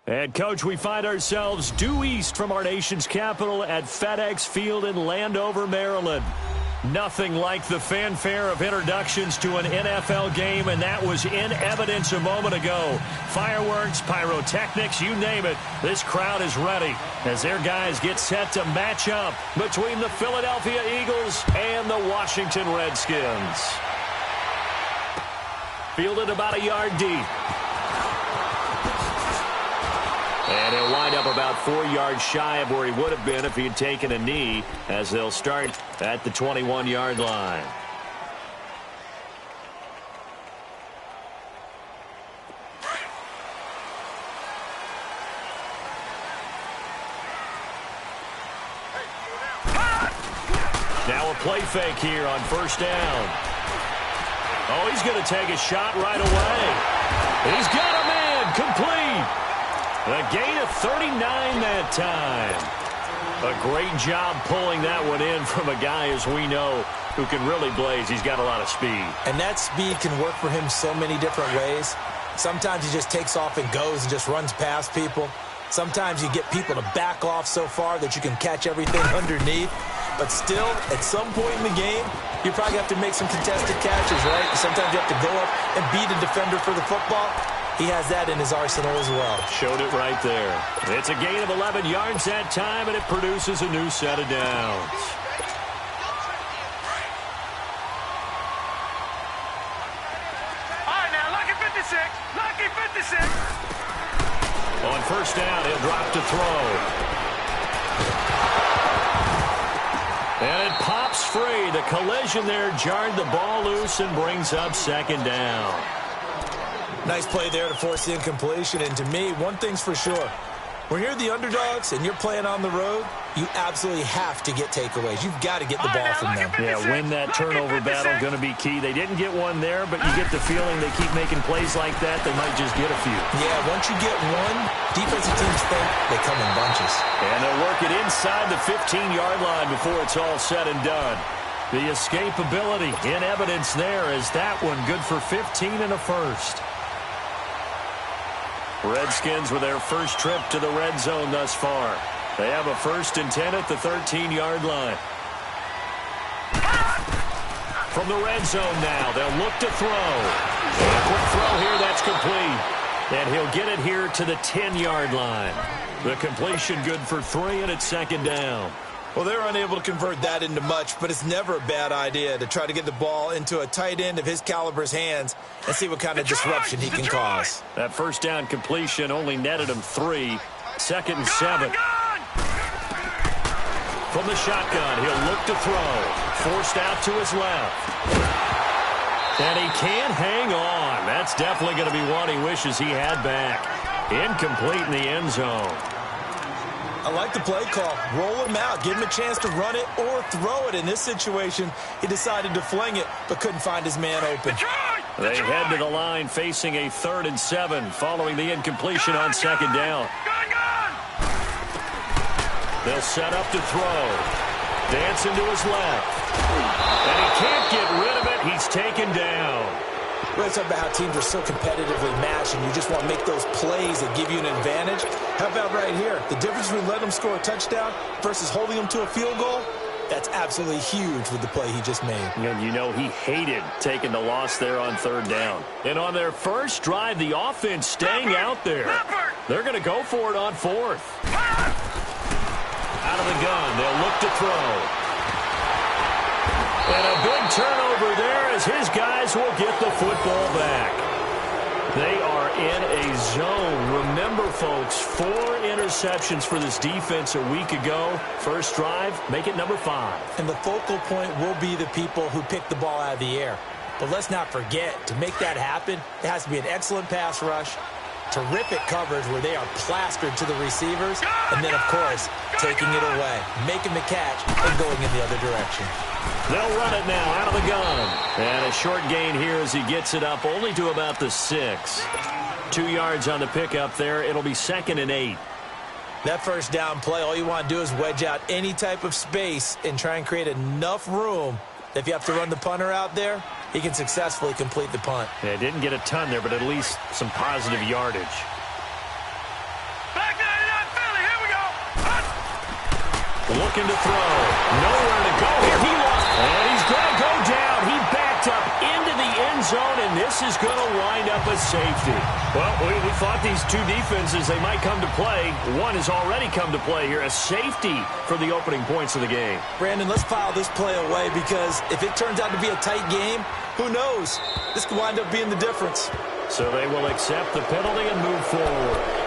And, Coach, we find ourselves due east from our nation's capital at FedEx Field in Landover, Maryland. Nothing like the fanfare of introductions to an NFL game, and that was in evidence a moment ago. Fireworks, pyrotechnics, you name it. This crowd is ready as their guys get set to match up between the Philadelphia Eagles and the Washington Redskins. Fielded about a yard deep. And he'll wind up about 4 yards shy of where he would have been if he had taken a knee, as they'll start at the 21-yard line. Now a play fake here on first down. Oh, he's going to take a shot right away. He's got a man complete. A gain of 39 that time. A great job pulling that one in from a guy, as we know, who can really blaze. He's got a lot of speed. And that speed can work for him so many different ways. Sometimes he just takes off and goes and just runs past people. Sometimes you get people to back off so far that you can catch everything underneath. But still, at some point in the game, you probably have to make some contested catches, right? Sometimes you have to go up and beat a defender for the football. He has that in his arsenal as well. Showed it right there. It's a gain of 11 yards that time, and it produces a new set of downs. All right, now, lucky 56. Lucky 56. On first down, he'll drop to throw. And it pops free. The collision there jarred the ball loose and brings up second down. Nice play there to force the incompletion. And to me, one thing's for sure. When you're the underdogs and you're playing on the road, you absolutely have to get takeaways. You've got to get the ball from them. Yeah, win that turnover battle, going to be key. They didn't get one there, but you get the feeling they keep making plays like that, they might just get a few. Yeah, once you get one, defensive teams think they come in bunches. And they'll work it inside the 15-yard line before it's all said and done. The escapability in evidence there is that one good for 15 and a first. Redskins with their first trip to the red zone thus far. They have a 1st and 10 at the 13-yard line. From the red zone now, they'll look to throw. A quick throw here, that's complete. And he'll get it here to the 10-yard line. The completion good for 3, and it's second down. Well, they're unable to convert that into much, but it's never a bad idea to try to get the ball into a tight end of his caliber's hands and see what kind of disruption he can cause. That first down completion only netted him 3. 2nd and 7. From the shotgun, he'll look to throw. Forced out to his left. And he can't hang on. That's definitely going to be one he wishes he had back. Incomplete in the end zone. I like the play call. Roll him out. Give him a chance to run it or throw it. In this situation, he decided to fling it, but couldn't find his man open. They head to the line facing a 3rd and 7 following the incompletion on second down. They'll set up to throw. Dancing to his left. And he can't get rid of it. He's taken down. Let's talk about how teams are so competitively matched and you just want to make those plays that give you an advantage. How about right here? The difference between letting them score a touchdown versus holding them to a field goal, that's absolutely huge with the play he just made. And you know he hated taking the loss there on 3rd down. And on their first drive, the offense staying out there. They're going to go for it on 4th. Out of the gun, they'll look to throw. And a big turnover there as his guys will get the football back. They are in a zone. Remember, folks, 4 interceptions for this defense a week ago. First drive, make it number 5. And the focal point will be the people who pick the ball out of the air. But let's not forget, to make that happen, it has to be an excellent pass rush, terrific coverage where they are plastered to the receivers, and then, of course, taking it away, making the catch, and going in the other direction. They'll run it now out of the gun. And a short gain here as he gets it up only to about the 6. 2 yards on the pickup there. It'll be 2nd and 8. That first down play, all you want to do is wedge out any type of space and try and create enough room that if you have to run the punter out there, he can successfully complete the punt. Yeah, didn't get a ton there, but at least some positive yardage. looking to throw. Nowhere to go here. He lost. And he's going to go down. He backed up into the end zone, and this is going to wind up a safety. Well, we thought these two defenses, they might come to play. One has already come to play here. A safety for the opening points of the game. Brandon, let's file this play away because if it turns out to be a tight game, who knows? This could wind up being the difference. So they will accept the penalty and move forward.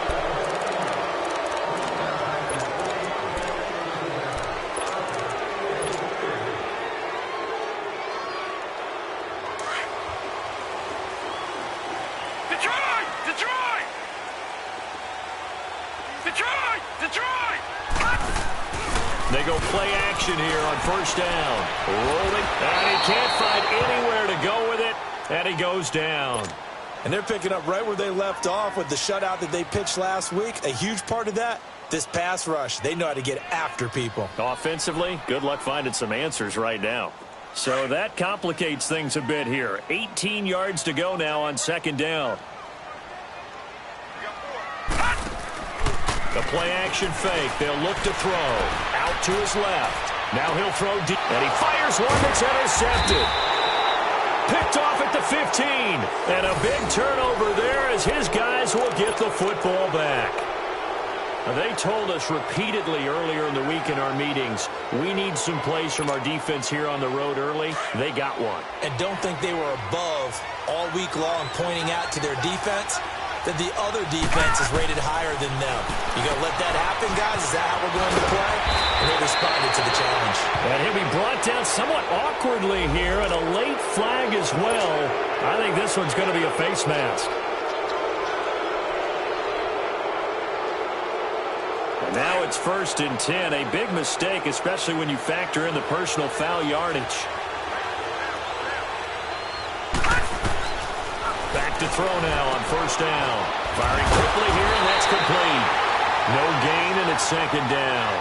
They go play action here on first down. Rolling, and he can't find anywhere to go with it, and he goes down. And they're picking up right where they left off with the shutout that they pitched last week. A huge part of that, this pass rush. They know how to get after people. Offensively, good luck finding some answers right now. So that complicates things a bit here. 18 yards to go now on second down. The play-action fake. They'll look to throw. Out to his left. Now he'll throw deep. And he fires one that's intercepted. Picked off at the 15. And a big turnover there as his guys will get the football back. Now, they told us repeatedly earlier in the week in our meetings, we need some plays from our defense here on the road early. They got one. And don't think they were above all week long pointing out to their defense that the other defense is rated higher than them. You going to let that happen, guys? Is that how we're going to play? And they responded to the challenge. And he'll be brought down somewhat awkwardly here, and a late flag as well. I think this one's going to be a face mask. And now it's 1st and 10. A big mistake, especially when you factor in the personal foul yardage. Back to throw now on first down. Firing quickly here, and that's complete. No gain, and it's second down.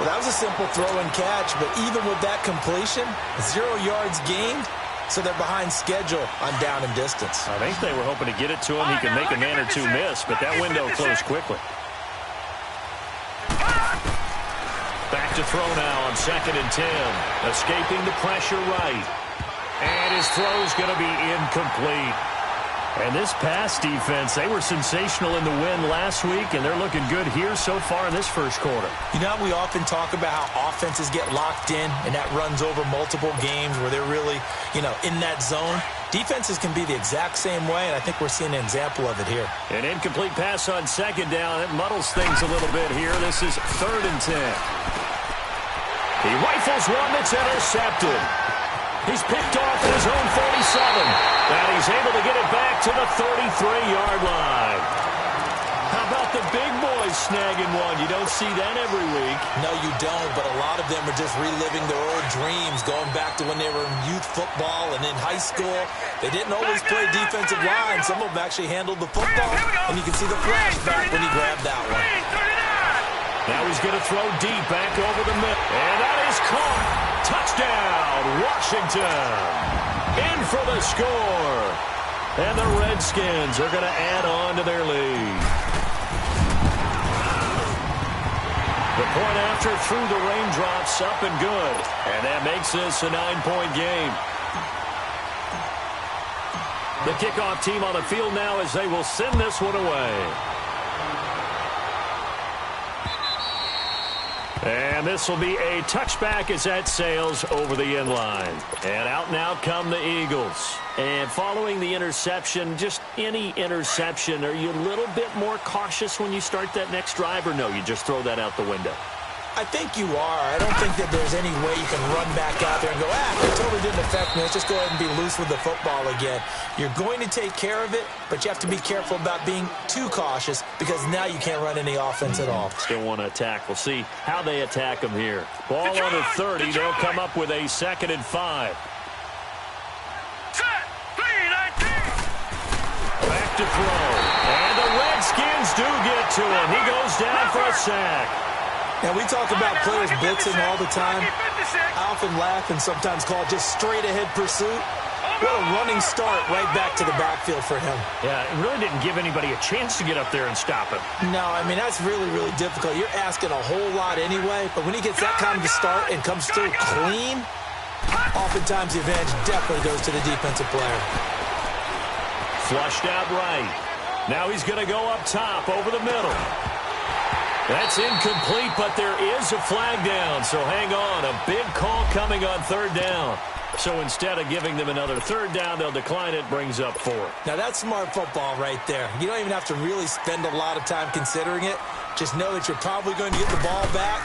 Well, that was a simple throw and catch, but even with that completion, 0 yards gained, so they're behind schedule on down and distance. I think they were hoping to get it to him. He could make a man or two miss, but that window closed quickly. Back to throw now on 2nd and 10. Escaping the pressure right. And his throw's going to be incomplete. And this pass defense, they were sensational in the win last week, and they're looking good here so far in this first quarter. You know, we often talk about how offenses get locked in, and that runs over multiple games where they're really, in that zone. Defenses can be the exact same way, and I think we're seeing an example of it here. An incomplete pass on second down. It muddles things a little bit here. This is 3rd and 10. He rifles one that's intercepted. He's picked off at his own 47. And he's able to get it back to the 33-yard line. How about the big boys snagging one? You don't see that every week. No, you don't, but a lot of them are just reliving their old dreams, going back to when they were in youth football and in high school. They didn't always play defensive line. Some of them actually handled the football, and you can see the flashback when he grabbed that one. Now he's going to throw deep back over the middle. And that is caught. Touchdown, Washington. In for the score. And the Redskins are going to add on to their lead. The point after through the raindrops, up and good. And that makes this a 9-point game. The kickoff team on the field now as they will send this one away. And this will be a touchback as that sails over the end line. And out now come the Eagles. And following the interception, just any interception, are you a little bit more cautious when you start that next drive, or no, you just throw that out the window? I think you are. I don't think that there's any way you can run back out there and go, it totally didn't affect me. Let's just go ahead and be loose with the football again. You're going to take care of it, but you have to be careful about being too cautious because now you can't run any offense at all. Still want to attack. We'll see how they attack them here. Ball on the 30. They'll come up with a 2nd and 5. Back to throw. And the Redskins do get to him. He goes down for a sack. Now, we talk about players blitzing all the time. I often laugh and sometimes call it just straight-ahead pursuit. What a running start right back to the backfield for him. Yeah, it really didn't give anybody a chance to get up there and stop him. No, I mean, that's really, really difficult. You're asking a whole lot anyway, but when he gets that kind of a start and comes through clean, oftentimes the advantage definitely goes to the defensive player. Flushed out right. Now he's going to go up top over the middle. That's incomplete, but there is a flag down, so hang on. A big call coming on third down. So instead of giving them another third down, they'll decline it, brings up 4. Now, that's smart football right there. You don't even have to really spend a lot of time considering it. Just know that you're probably going to get the ball back.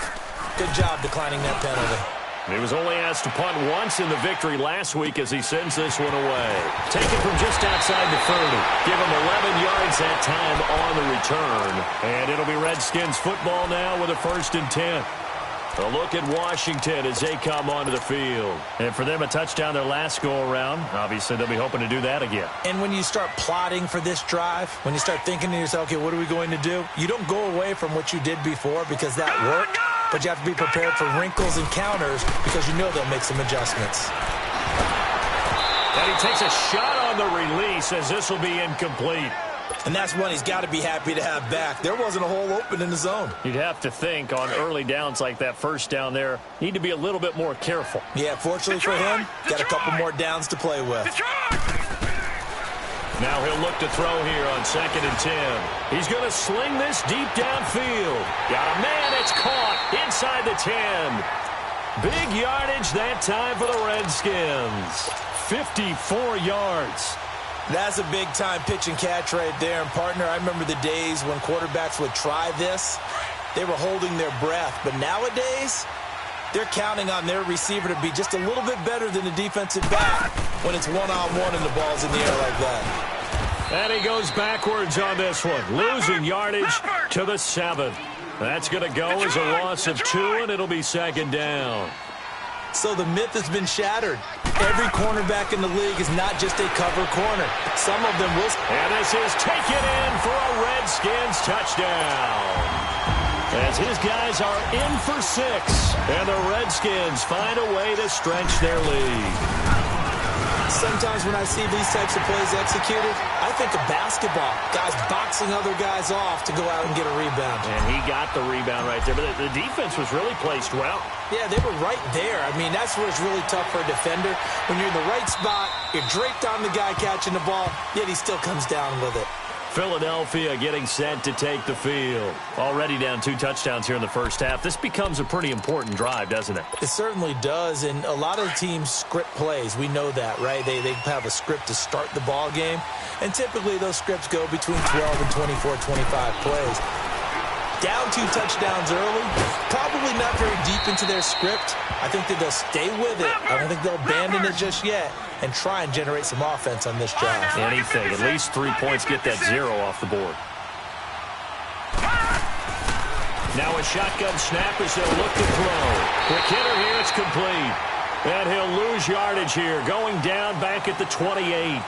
Good job declining that penalty. He was only asked to punt once in the victory last week as he sends this one away. Taken from just outside the 30. Give him 11 yards that time on the return. And it'll be Redskins football now with a 1st and 10. A look at Washington as they come onto the field. And for them, a touchdown their last go-around. Obviously, they'll be hoping to do that again. And when you start plotting for this drive, when you start thinking to yourself, okay, what are we going to do? You don't go away from what you did before because that worked. But you have to be prepared for wrinkles and counters because you know they'll make some adjustments. And he takes a shot on the release as this will be incomplete. And that's one he's got to be happy to have back. There wasn't a hole open in the zone. You'd have to think on early downs like that first down there, need to be a little bit more careful. Yeah, fortunately for him, got a couple more downs to play with. Now he'll look to throw here on 2nd and 10. He's going to sling this deep downfield. Got a man, it's caught inside the 10. Big yardage that time for the Redskins. 54 yards. That's a big-time pitch and catch right there. And, partner, I remember the days when quarterbacks would try this. They were holding their breath. But nowadays, they're counting on their receiver to be just a little bit better than the defensive back when it's one-on-one and the ball's in the air like that. And he goes backwards on this one, losing yardage to the 7. That's going to go as a loss of 2, and it'll be 2nd down. So the myth has been shattered. Every cornerback in the league is not just a cover corner. Some of them will. And this is taken in for a Redskins touchdown. As his guys are in for 6, and the Redskins find a way to stretch their lead. Sometimes when I see these types of plays executed, I think of basketball. Guys boxing other guys off to go out and get a rebound. And he got the rebound right there, but the defense was really placed well. Yeah, they were right there. I mean, that's where it's really tough for a defender. When you're in the right spot, you're draped on the guy catching the ball, yet he still comes down with it. Philadelphia getting set to take the field. Already down 2 touchdowns here in the first half. This becomes a pretty important drive, doesn't it? It certainly does, and a lot of teams script plays. We know that, right? They have a script to start the ball game, and typically those scripts go between 12 and 24, 25 plays. Down 2 touchdowns early, probably not very deep into their script. I think that they'll stay with it. I don't think they'll abandon it just yet and try and generate some offense on this drive. Anything. At least 3 points, get that 0 off the board. Now a shotgun snap as they'll look to throw. Quick hitter here, it's complete. And he'll lose yardage here, going down back at the 28.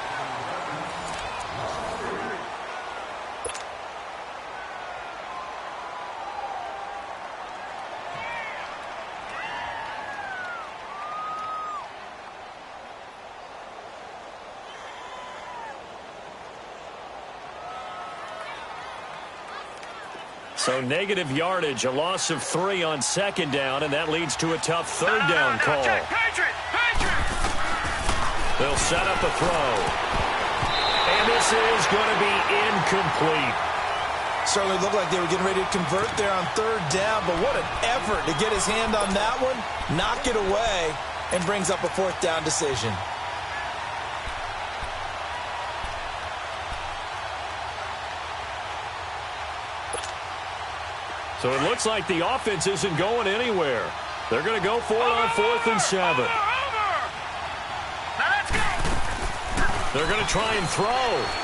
So negative yardage, a loss of 3 on 2nd down, and that leads to a tough 3rd down call. They'll set up a throw. And this is going to be incomplete. Certainly looked like they were getting ready to convert there on 3rd down, but what an effort to get his hand on that one, knock it away, and brings up a 4th down decision. So it looks like the offense isn't going anywhere. They're going to go for it on 4th and 7. They're going to try and throw.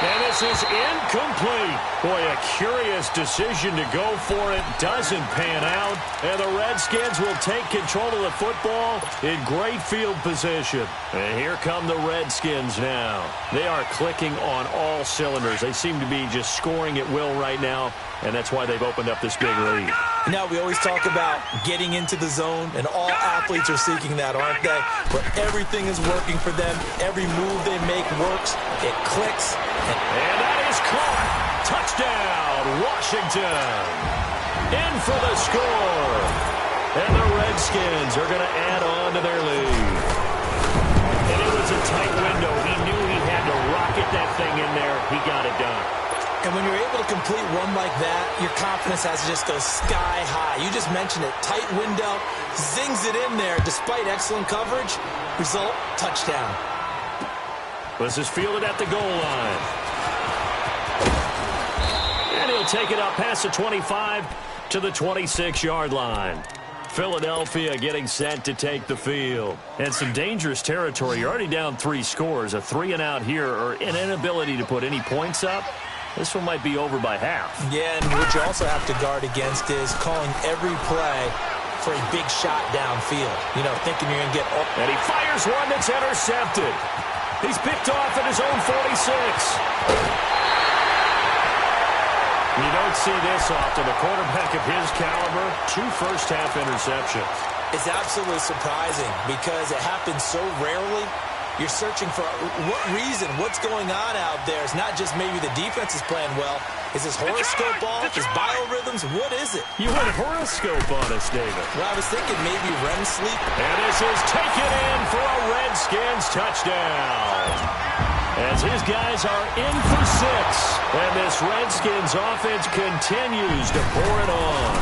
And this is incomplete. Boy, a curious decision to go for it. Doesn't pan out. And the Redskins will take control of the football in great field position. And here come the Redskins now. They are clicking on all cylinders. They seem to be just scoring at will right now. And that's why they've opened up this big lead. Now, we always talk about getting into the zone, and all athletes are seeking that, aren't they? Where everything is working for them. Every move they make works. It clicks. And that is caught. Touchdown, Washington. In for the score. And the Redskins are going to add on to their lead. And it was a tight window. He knew he had to rocket that thing in there. He got it done. And when you're able to complete one like that, your confidence has to just go sky high. You just mentioned it. Tight window, zings it in there despite excellent coverage. Result, touchdown. This is fielded at the goal line. And he'll take it up past the 25 to the 26-yard line. Philadelphia getting set to take the field. And some dangerous territory. You're already down 3 scores. A 3-and-out here, or an inability to put any points up. This one might be over by half. Yeah, and what you also have to guard against is calling every play for a big shot downfield. You know, thinking you're going to get... And he fires one that's intercepted. He's picked off at his own 46. You don't see this often. A quarterback of his caliber, 2 first-half interceptions. It's absolutely surprising because it happens so rarely. You're searching for what reason, what's going on out there. It's not just maybe the defense is playing well. Is this horoscope off? Is biorhythms? What is it? You went horoscope on us, David. Well, I was thinking maybe REM sleep. And this is taken in for a Redskins touchdown. As his guys are in for 6. And this Redskins offense continues to pour it on.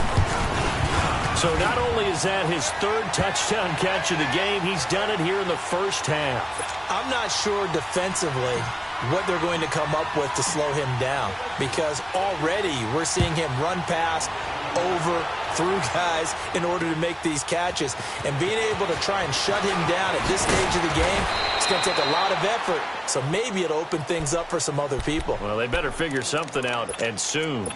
So not only is that his 3rd touchdown catch of the game, he's done it here in the first half. I'm not sure defensively what they're going to come up with to slow him down, because already we're seeing him run past, over, through guys in order to make these catches. And being able to try and shut him down at this stage of the game, it's going to take a lot of effort. So maybe it'll open things up for some other people. Well, they better figure something out, and soon.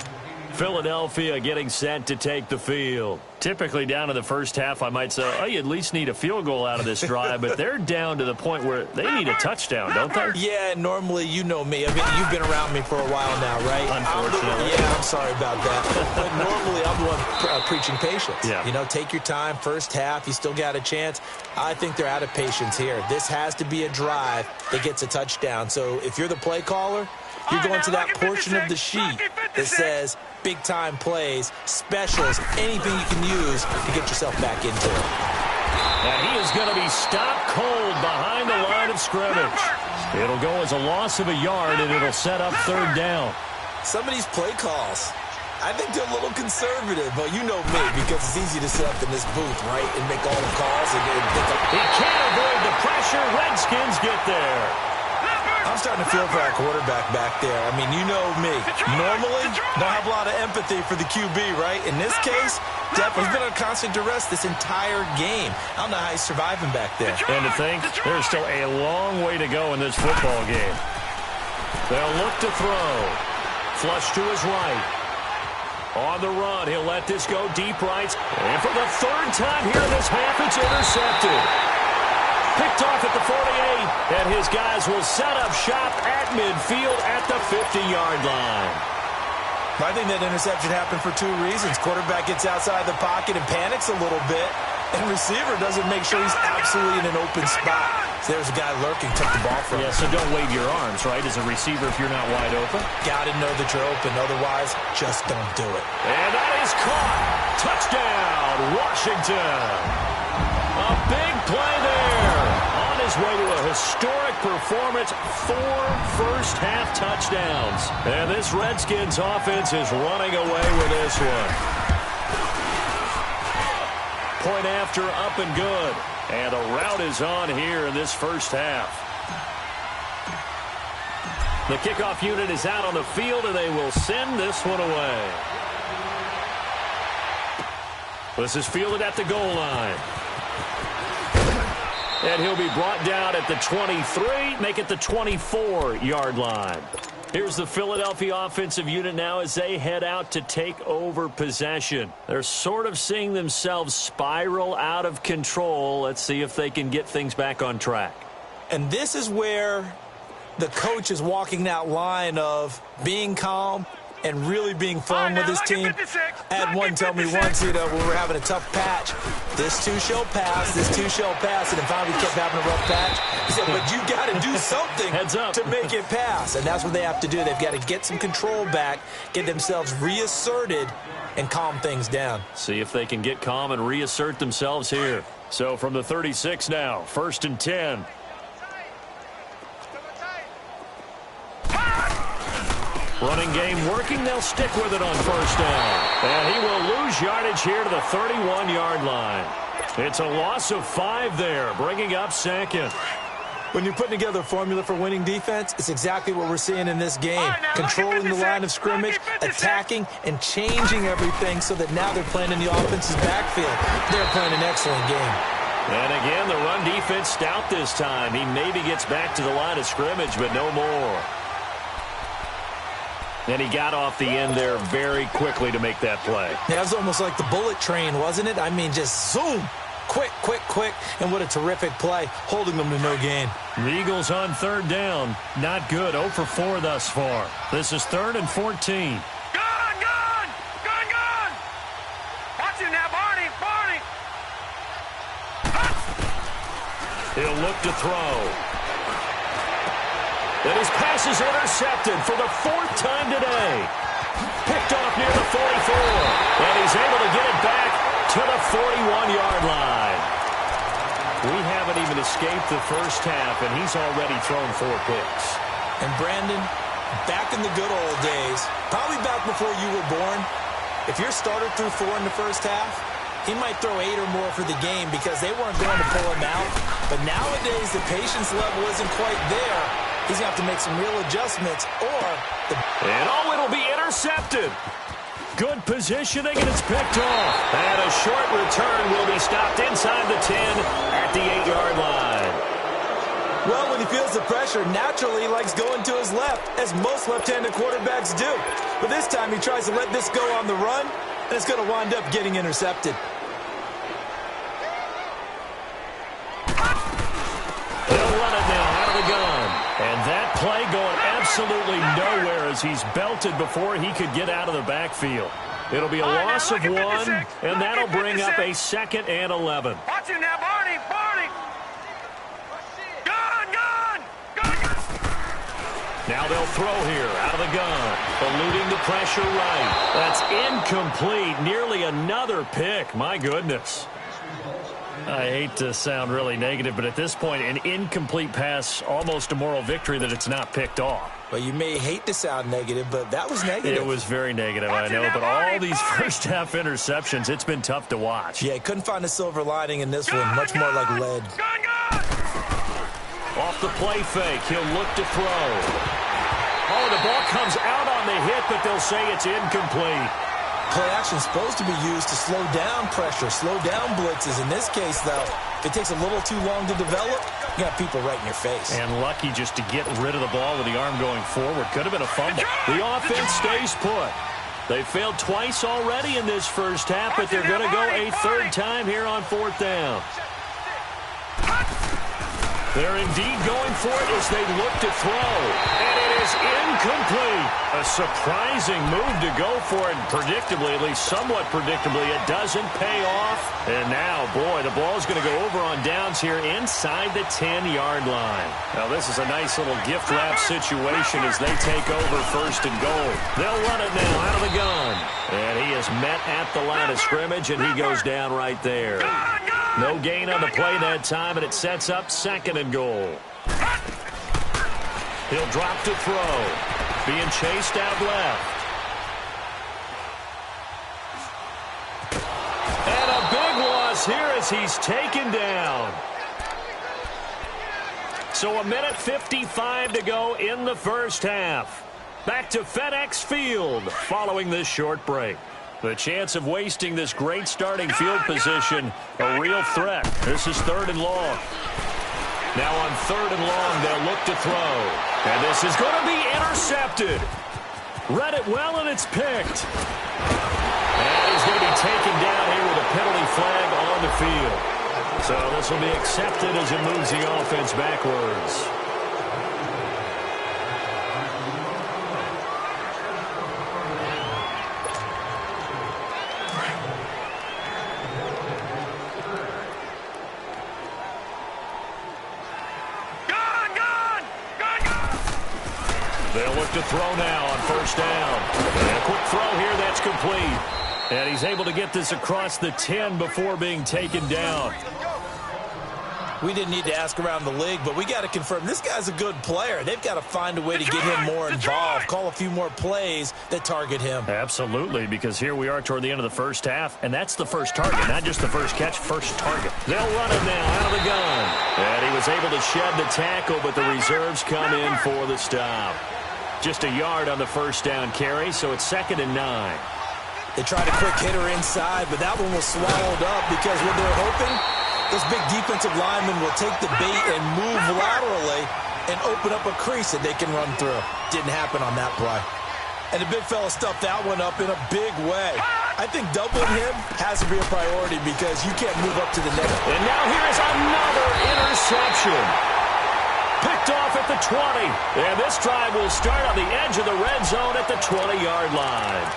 Philadelphia getting set to take the field. Typically down in the first half, I might say, oh, you at least need a field goal out of this drive, but they're down to the point where they need a touchdown, don't they? Yeah, normally, you know me. I mean, you've been around me for a while now, right? Unfortunately. I'm sorry about that. But normally, I'm the one preaching patience. Yeah. You know, take your time. First half, you still got a chance. I think they're out of patience here. This has to be a drive that gets a touchdown. So if you're the play caller, you're going to that portion of the sheet that says big-time plays, specials, anything you can use to get yourself back into it. And he is going to be stopped cold behind the line of scrimmage. It'll go as a loss of a yard, and it'll set up 3rd down. Some of these play calls, I think they're a little conservative, but you know me, because it's easy to sit up in this booth, right, and make all the calls. He can't avoid the pressure. Redskins get there. I'm starting to feel for our quarterback back there. I mean, you know me. Normally, don't have a lot of empathy for the QB, right? In this case, definitely he's been under constant duress this entire game. I don't know how he's surviving back there. And to think, there's still a long way to go in this football game. They'll look to throw. Flush to his right. On the run, he'll let this go deep right. And for the 3rd time here in this half, it's intercepted. Picked off at the 48, and his guys will set up shop at midfield at the 50-yard line. I think that interception happened for 2 reasons. Quarterback gets outside the pocket and panics a little bit, and receiver doesn't make sure he's absolutely in an open spot. So there's a guy lurking, took the ball from him. Yeah, so don't wave your arms, right, as a receiver if you're not wide open. Got to know that you're open, otherwise just don't do it. And that is caught. Touchdown, Washington. A big play there. On his way to a historic performance, 4 first-half touchdowns. And this Redskins offense is running away with this one. Point after, up and good. And a rout is on here in this first half. The kickoff unit is out on the field, and they will send this one away. This is fielded at the goal line. And he'll be brought down at the 23, make it the 24-yard line. Here's the Philadelphia offensive unit now as they head out to take over possession. They're sort of seeing themselves spiral out of control. Let's see if they can get things back on track. And this is where the coach is walking that line of being calm, and really being firm with his team. I had one tell me once, when we're having a tough patch, this too shall pass, this too shall pass, and then finally kept having a rough patch. He said, but you got to do something to make it pass, and that's what they have to do. They've got to get some control back, get themselves reasserted, and calm things down. See if they can get calm and reassert themselves here. So from the 36 now, 1st and 10. Running game working. They'll stick with it on 1st down. And he will lose yardage here to the 31-yard line. It's a loss of 5 there, bringing up 2nd. When you're putting together a formula for winning defense, it's exactly what we're seeing in this game. Controlling the line of scrimmage, attacking, and changing everything so that now they're playing in the offense's backfield. They're playing an excellent game. And again, the run defense stout this time. He maybe gets back to the line of scrimmage, but no more. And he got off the end there very quickly to make that play. Yeah, it was almost like the bullet train, wasn't it? I mean, just zoom. Quick, quick, quick. And what a terrific play, holding them to no gain. The Eagles on 3rd down. Not good. 0 for 4 thus far. This is 3rd and 14. Gun! Watch him now, Barney! He'll look to throw. And his pass is intercepted for the 4th time today. Picked off near the 44. And he's able to get it back to the 41-yard line. We haven't even escaped the first half, and he's already thrown 4 picks. And Brandon, back in the good old days, probably back before you were born, if your starter threw 4 in the first half, he might throw 8 or more for the game because they weren't going to pull him out. But nowadays, the patience level isn't quite there. He's going to have to make some real adjustments And it'll be intercepted. Good positioning, and it's picked off. And a short return will be stopped inside the 10 at the 8-yard line. Well, when he feels the pressure, naturally he likes going to his left, as most left-handed quarterbacks do. But this time he tries to let this go on the run, and it's going to wind up getting intercepted. He'll run it now out of the gun. And that play going absolutely nowhere as he's belted before he could get out of the backfield. It'll be a loss of 1, and that'll bring up a 2nd and 11. Watch him now, Barney! Gun! Now they'll throw here out of the gun. Eluding the pressure right. That's incomplete. Nearly another pick. My goodness. I hate to sound really negative, but at this point, an incomplete pass, almost a moral victory that it's not picked off. Well, you may hate to sound negative, but that was negative. It was very negative, I know, but all these first-half interceptions, it's been tough to watch. Yeah, couldn't find a silver lining in this one. Much more like lead. Off the play fake, he'll look to throw. Oh, the ball comes out on the hit, but they'll say it's incomplete. Play action is supposed to be used to slow down pressure, slow down blitzes. In this case, though, if it takes a little too long to develop, you got people right in your face. And lucky just to get rid of the ball with the arm going forward. Could have been a fumble. The offense stays put. They failed twice already in this first half, but they're going to go a 3rd time here on 4th down. They're indeed going for it as they look to throw. And it is incomplete. A surprising move to go for it. Predictably, at least somewhat predictably, it doesn't pay off. And now, boy, the ball's going to go over on downs here inside the 10-yard line. Now, this is a nice little gift wrap situation as they take over 1st and goal. They'll run it now out of the gun. And he is met at the line of scrimmage, and he goes down right there. No gain on the play that time, and it sets up 2nd and goal. He'll drop to throw. Being chased out left. And a big loss here as he's taken down. So 1:55 to go in the first half. Back to FedEx Field following this short break. The chance of wasting this great starting field position, a real threat. This is 3rd and long. Now on 3rd and long, they'll look to throw. And this is going to be intercepted. Read it well, and it's picked. And he's going to be taken down here with a penalty flag on the field. So this will be accepted as it moves the offense backwards. back to throw now on first down. And a quick throw here, that's complete. And he's able to get this across the 10 before being taken down. We didn't need to ask around the league, but we got to confirm this guy's a good player. They've got to find a way to get him more involved, call a few more plays that target him. Absolutely, because here we are toward the end of the first half, and that's the first target, not just the first catch, first target. They'll run it now out of the gun. And he was able to shed the tackle, but the reserves come in for the stop. Just a yard on the first down carry, so it's 2nd and 9. They tried a quick hitter inside, but that one was swallowed up because what they're hoping, those big defensive linemen will take the bait and move laterally and open up a crease that they can run through. Didn't happen on that play. And the big fella stuffed that one up in a big way. I think doubling him has to be a priority because you can't move up to the next. And now here is another interception. Picked off at the 20. And this drive will start on the edge of the red zone at the 20-yard line.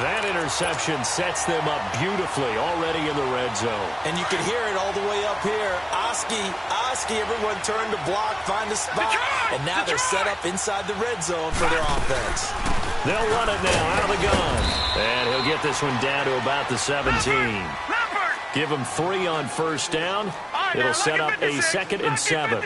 That interception sets them up beautifully already in the red zone. And you can hear it all the way up here. Oski, everyone turned to block, find a spot, and now they're set up inside the red zone for their offense. They'll run it now out of the gun. And he'll get this one down to about the 17. Give him 3 on first down. It'll set up a 2nd and 7.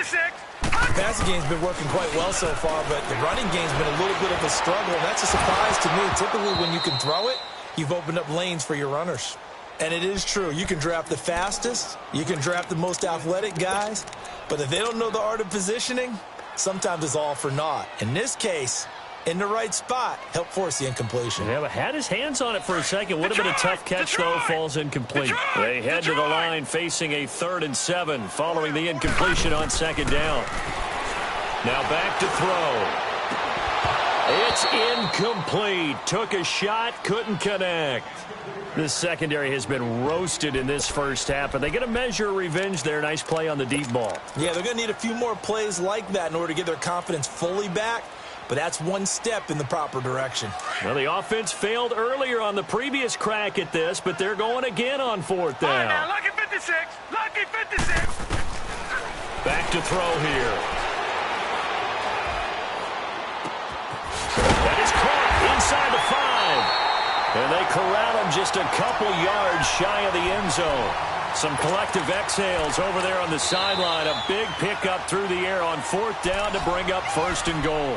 The passing game's been working quite well so far, but the running game's been a little bit of a struggle, and that's a surprise to me. Typically, when you can throw it, you've opened up lanes for your runners. And it is true. You can draft the fastest, you can draft the most athletic guys, but if they don't know the art of positioning, sometimes it's all for naught. In this case, in the right spot, help force the incompletion. Yeah, but had his hands on it for a second. Would have been a tough catch, though. Falls incomplete. They head to the line facing a 3rd and 7 following the incompletion on 2nd down. Now back to throw. It's incomplete. Took a shot, couldn't connect. This secondary has been roasted in this first half, and they get a measure of revenge there. Nice play on the deep ball. Yeah, they're going to need a few more plays like that in order to get their confidence fully back. But that's one step in the proper direction. Well, the offense failed earlier on the previous crack at this, but they're going again on 4th down. All right, now, lucky 56. Lucky 56. Back to throw here. That is caught inside the 5. And they corral him just a couple yards shy of the end zone. Some collective exhales over there on the sideline. A big pickup through the air on 4th down to bring up 1st and goal.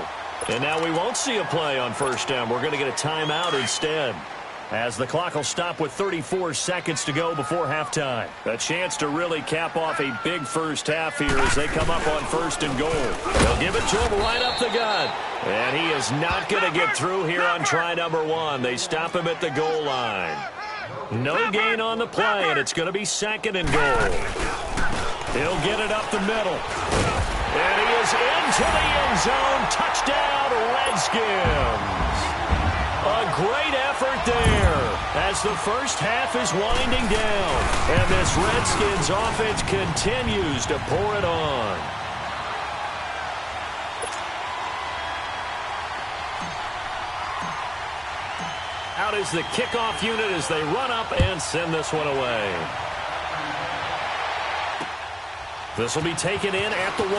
And now we won't see a play on 1st down. We're going to get a timeout instead, as the clock will stop with 34 seconds to go before halftime. A chance to really cap off a big first half here as they come up on 1st and goal. They'll give it to him right up the gut. And he is not going to get through here on try number 1. They stop him at the goal line. No gain on the play, and it's going to be 2nd and goal. He'll get it up the middle. And he is into the end zone. Touchdown, Redskins. A great effort there as the first half is winding down. And this Redskins offense continues to pour it on. Out is the kickoff unit as they run up and send this one away. This will be taken in at the 1.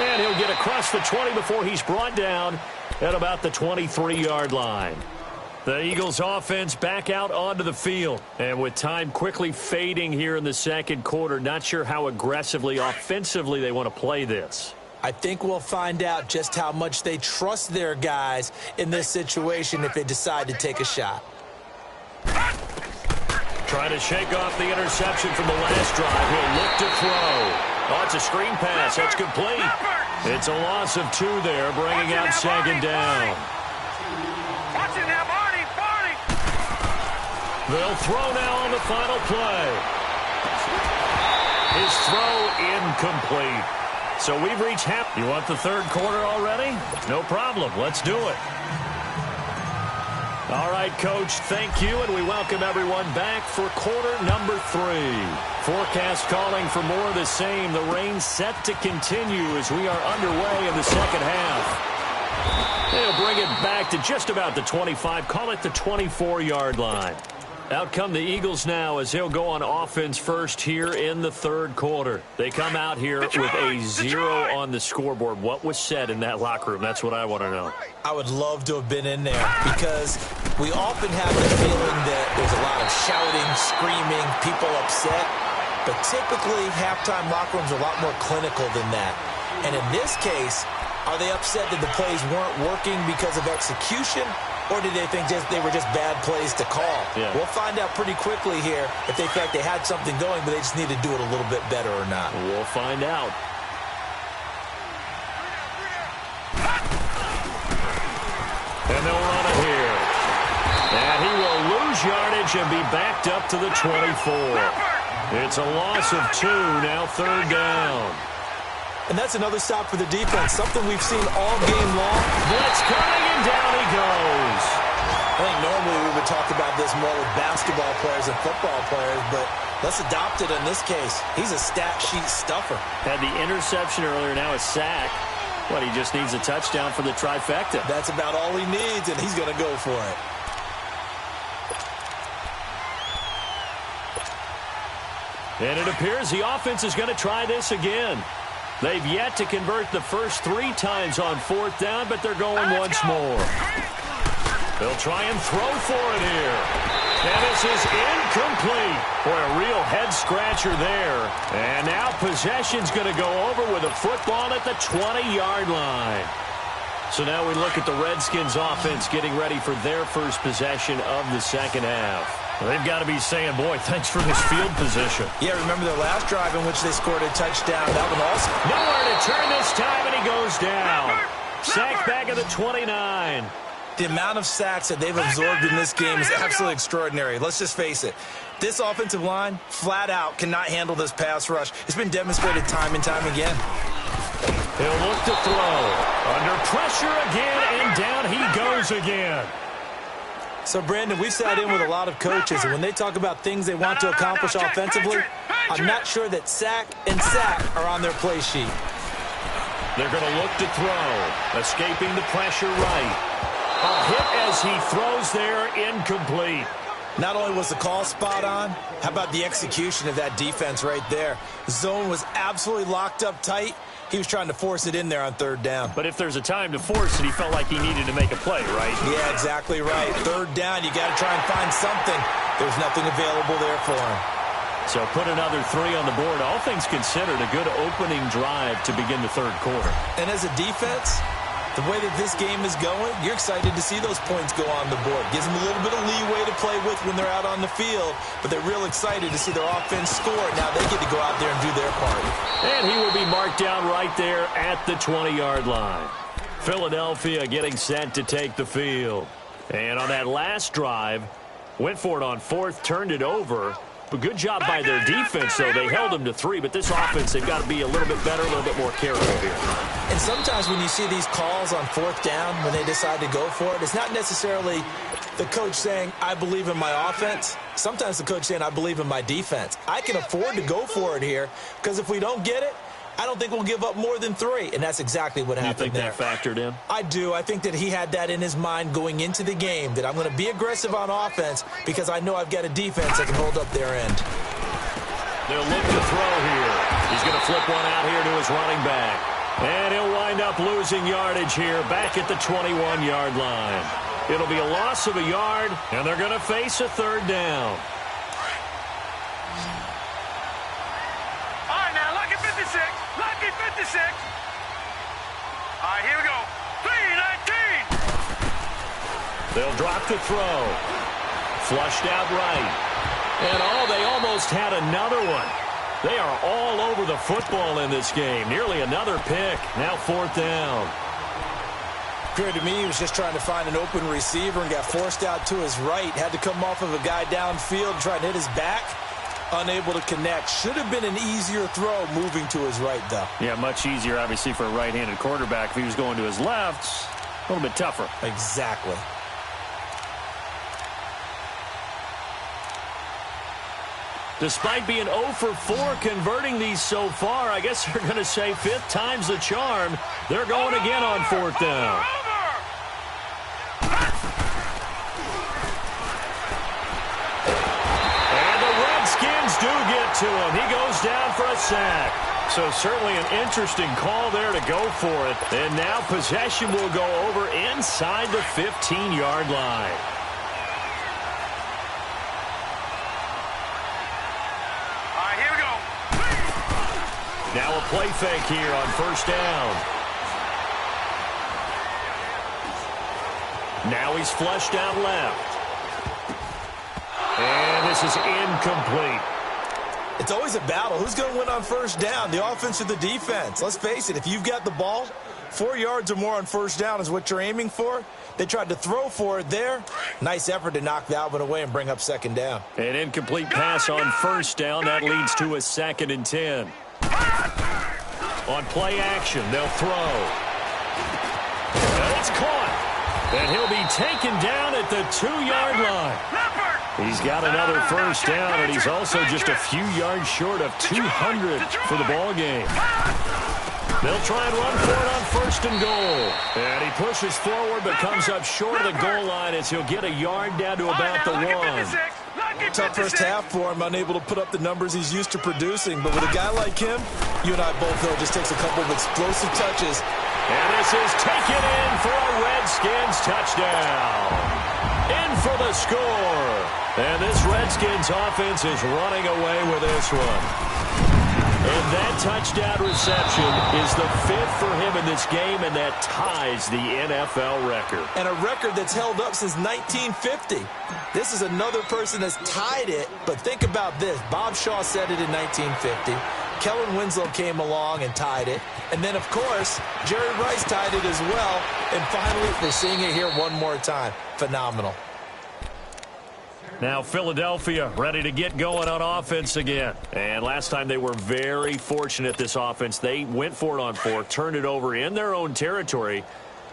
And he'll get across the 20 before he's brought down at about the 23-yard line. The Eagles offense back out onto the field. And with time quickly fading here in the 2nd quarter, not sure how aggressively, offensively they want to play this. I think we'll find out just how much they trust their guys in this situation if they decide to take a shot. Trying to shake off the interception from the last drive. He'll look to throw. Oh, it's a screen pass. That's complete. It's a loss of 2 there, bringing out 2nd down. Watch it now, Barney. They'll throw now on the final play. His throw incomplete. So we've reached half. You want the 3rd quarter already? No problem. Let's do it. All right, Coach, thank you, and we welcome everyone back for quarter number 3. Forecast calling for more of the same. The rain set to continue as we are underway in the 2nd half. They'll bring it back to just about the 25, call it the 24-yard line. Out come the Eagles now as he'll go on offense first here in the third quarter. They come out here with a 0 on the scoreboard. What was said in that locker room? That's what I want to know. I would love to have been in there because we often have the feeling that there's a lot of shouting, screaming, people upset. But typically, halftime locker rooms are a lot more clinical than that. And in this case, are they upset that the plays weren't working because of execution? Or did they think they were just bad plays to call? Yeah. We'll find out pretty quickly here if they felt they had something going, but they just need to do it a little bit better or not. We'll find out. And they'll run it here. And he will lose yardage and be backed up to the 24. It's a loss of 2, now third down. And that's another stop for the defense, something we've seen all game long. Blitz coming, and down he goes. I think normally we would talk about this more with basketball players and football players, but let's adopt it in this case. He's a stat sheet stuffer. Had the interception earlier, now a sack. What, he just needs a touchdown for the trifecta. That's about all he needs, and he's going to go for it. And it appears the offense is going to try this again. They've yet to convert the first 3 times on fourth down, but they're going once more. They'll try and throw for it here. And this is incomplete. Boy, a real head-scratcher there. And now possession's going to go over with a football at the 20-yard line. So now we look at the Redskins offense getting ready for their first possession of the second half. They've got to be saying, boy, thanks for this field position. Yeah, remember their last drive in which they scored a touchdown. That one also. Nowhere to turn this time, and he goes down. Sacked back at the 29. The amount of sacks that they've absorbed in this game is absolutely extraordinary. Let's just face it. This offensive line, flat out, cannot handle this pass rush. It's been demonstrated time and time again. He'll look to throw. Under pressure again, and down he goes again. So, Brandon, we've sat in with a lot of coaches, and when they talk about things they want to accomplish offensively, I'm not sure that sack and sack are on their play sheet. They're going to look to throw. Escaping the pressure right. A hit as he throws there, incomplete. Not only was the call spot on, how about the execution of that defense right there? The zone was absolutely locked up tight. He was trying to force it in there on third down. But if there's a time to force it, he felt like he needed to make a play, right? Yeah, exactly right. Third down, you got to try and find something. There's nothing available there for him. So put another 3 on the board. All things considered, a good opening drive to begin the third quarter. And as a defense, the way that this game is going, you're excited to see those points go on the board. Gives them a little bit of leeway to play with when they're out on the field, but they're real excited to see their offense score. Now they get to go out there and do their part. And he will be marked down right there at the 20-yard line. Philadelphia getting set to take the field. And on that last drive, went for it on fourth, turned it over. But good job by their defense, though. They held them to 3, but this offense, they've got to be a little bit better, a little bit more careful here. And sometimes when you see these calls on fourth down, when they decide to go for it, it's not necessarily the coach saying, I believe in my offense. Sometimes the coach saying, I believe in my defense. I can afford to go for it here, because if we don't get it, I don't think we'll give up more than 3, and that's exactly what happened there. You think that factored in? I do. I think that he had that in his mind going into the game, that I'm going to be aggressive on offense because I know I've got a defense that can hold up their end. They'll look to throw here. He's going to flip one out here to his running back. And he'll wind up losing yardage here back at the 21-yard line. It'll be a loss of a yard, and they're going to face a third down. Lucky 56. All right, here we go. 319. They'll drop to throw. Flushed out right. And, they almost had another one. They are all over the football in this game. Nearly another pick. Now fourth down. Appeared to me he was just trying to find an open receiver and got forced out to his right. Had to come off of a guy downfield, try to hit his back. Unable to connect. Should have been an easier throw moving to his right, though. Yeah, much easier, obviously, for a right-handed quarterback. If he was going to his left, a little bit tougher. Exactly. Despite being 0 for 4 converting these so far, I guess they're going to say 5th time's the charm. They're going again on fourth down. do get to him. He goes down for a sack. So certainly an interesting call there to go for it. And now possession will go over inside the 15-yard line. All right, here we go. Now a play fake here on first down. Now he's flushed out left. And this is incomplete. It's always a battle. Who's going to win on first down, the offense or the defense? Let's face it, if you've got the ball, 4 yards or more on first down is what you're aiming for. They tried to throw for it there. Nice effort to knock that one away and bring up second down. An incomplete pass on first down. That leads to a 2nd and 10. On play action, they'll throw. And it's caught. And he'll be taken down at the 2-yard line. He's got another first down, and he's also just a few yards short of 200 for the ball game. They'll try and run for it on first and goal. And he pushes forward but comes up short of the goal line as he'll get a yard down to about the 1. Tough first half for him, unable to put up the numbers he's used to producing. But with a guy like him, you and I both know it just takes a couple of explosive touches. And this is taken in for a Redskins touchdown. In for the score. And this Redskins offense is running away with this one. And that touchdown reception is the 5th for him in this game, and that ties the NFL record. And a record that's held up since 1950. This is another person that's tied it, but think about this. Bob Shaw said it in 1950. Kellen Winslow came along and tied it. And then, of course, Jerry Rice tied it as well. And finally, we're seeing it here one more time. Phenomenal. Now Philadelphia ready to get going on offense again. And last time they were very fortunate, this offense. They went for it on 4, turned it over in their own territory,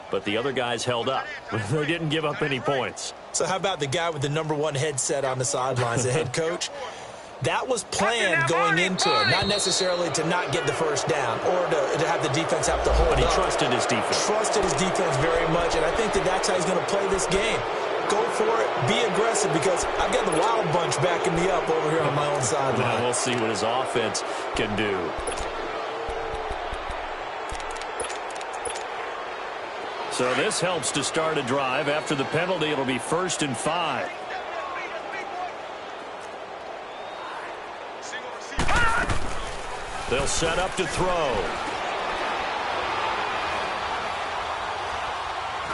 but the other guys held up. They didn't give up any points. So how about the guy with the #1 headset on the sidelines, the head coach? That was planned going into it, not necessarily to not get the first down or to have the defense have to hold up. But he trusted his defense. Trusted his defense very much, and I think that's how he's going to play this game. Go for it, be aggressive, because I've got the Wild Bunch backing me up over here on my own sideline. Now we'll see what his offense can do. So this helps to start a drive. After the penalty, it'll be 1st and 5. They'll set up to throw.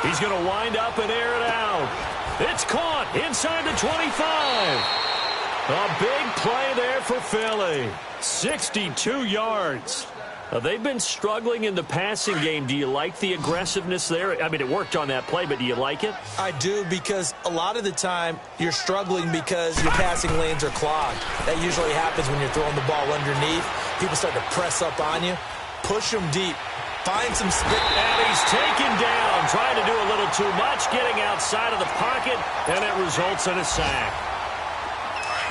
He's going to wind up and air it out. It's caught inside the 25. A big play there for Philly. 62 yards. They've been struggling in the passing game. Do you like the aggressiveness there? I mean, it worked on that play, but do you like it? I do, because a lot of the time you're struggling because your passing lanes are clogged. That usually happens when you're throwing the ball underneath. People start to press up on you. Push them deep. Find some spit. And he's taken down, trying to do a little too much, getting outside of the pocket, and it results in a sack.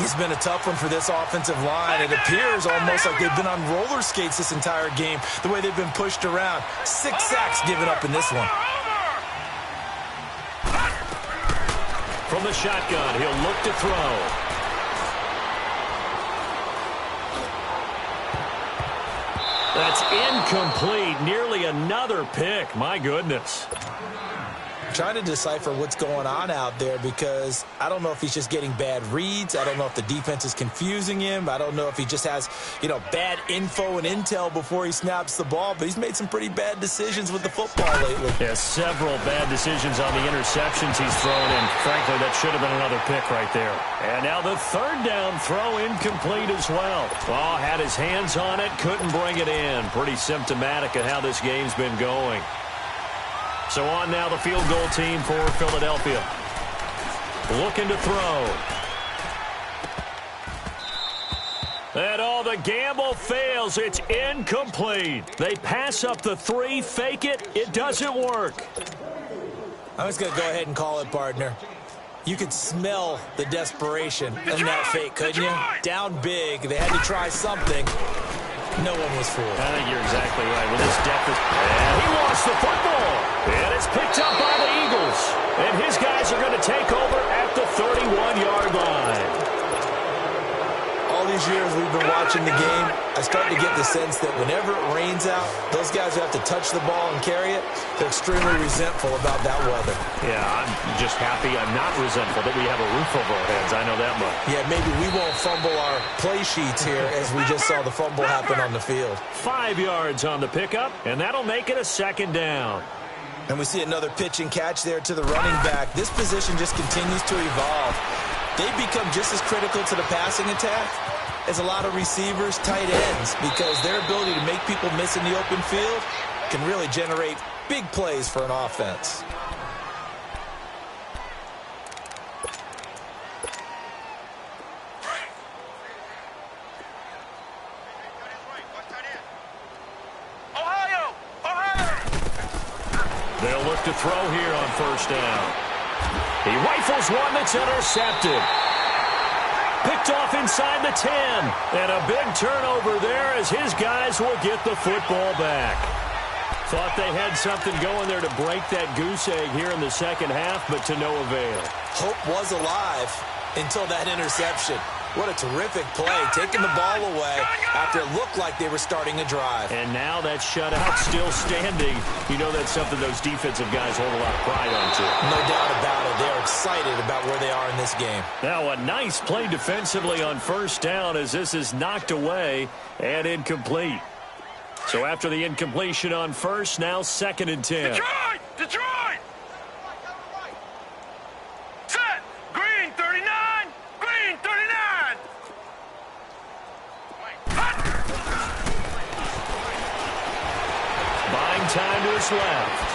It's been a tough one for this offensive line. It appears almost like they've been on roller skates this entire game, the way they've been pushed around. 6 sacks given up in this one. From the shotgun, he'll look to throw. That's incomplete. Nearly another pick. My goodness. Trying to decipher what's going on out there, because I don't know if he's just getting bad reads. I don't know if the defense is confusing him. I don't know if he just has, bad info and intel before he snaps the ball. But he's made some pretty bad decisions with the football lately. Yeah, several bad decisions on the interceptions he's thrown in. Frankly, that should have been another pick right there. And now the 3rd down throw incomplete as well. Oh, had his hands on it, couldn't bring it in. Pretty symptomatic of how this game's been going. So on now the field goal team for Philadelphia. Looking to throw. And the gamble fails. It's incomplete. They pass up the 3, fake it. It doesn't work. I'm just going to go ahead and call it, partner. You could smell the desperation in that fake, couldn't you? Down big. They had to try something. No one was fooled. I think you're exactly right. With this deficit, and he lost the football. And it's picked up by the Eagles. And his guys are going to take over at the 31-yard line. All All these years we've been watching the game, I start to get the sense that whenever it rains out, those guys who have to touch the ball and carry it, they're extremely resentful about that weather. Yeah, I'm just happy I'm not resentful that we have a roof over our heads. I know that much. Yeah, maybe we won't fumble our play sheets here as we just saw the fumble happen on the field. 5 yards on the pickup, and that'll make it a second down. And we see another pitch and catch there to the running back. This position just continues to evolve. They become just as critical to the passing attack as a lot of receivers, tight ends, because their ability to make people miss in the open field can really generate big plays for an offense. They'll look to throw here on first down. He rifles one that's intercepted. Picked off inside the 10. And a big turnover there as his guys will get the football back. Thought they had something going there to break that goose egg here in the second half, but to no avail. Hope was alive until that interception. What a terrific play, taking the ball away after it looked like they were starting a drive. And now that shutout still standing. You know that's something those defensive guys hold a lot of pride on, too. No doubt about it. They're excited about where they are in this game. Now a nice play defensively on first down as this is knocked away and incomplete. So after the incompletion on first, now 2nd and 10. Detroit! Detroit! Set! Green 39! Green 39! Buying time to his left.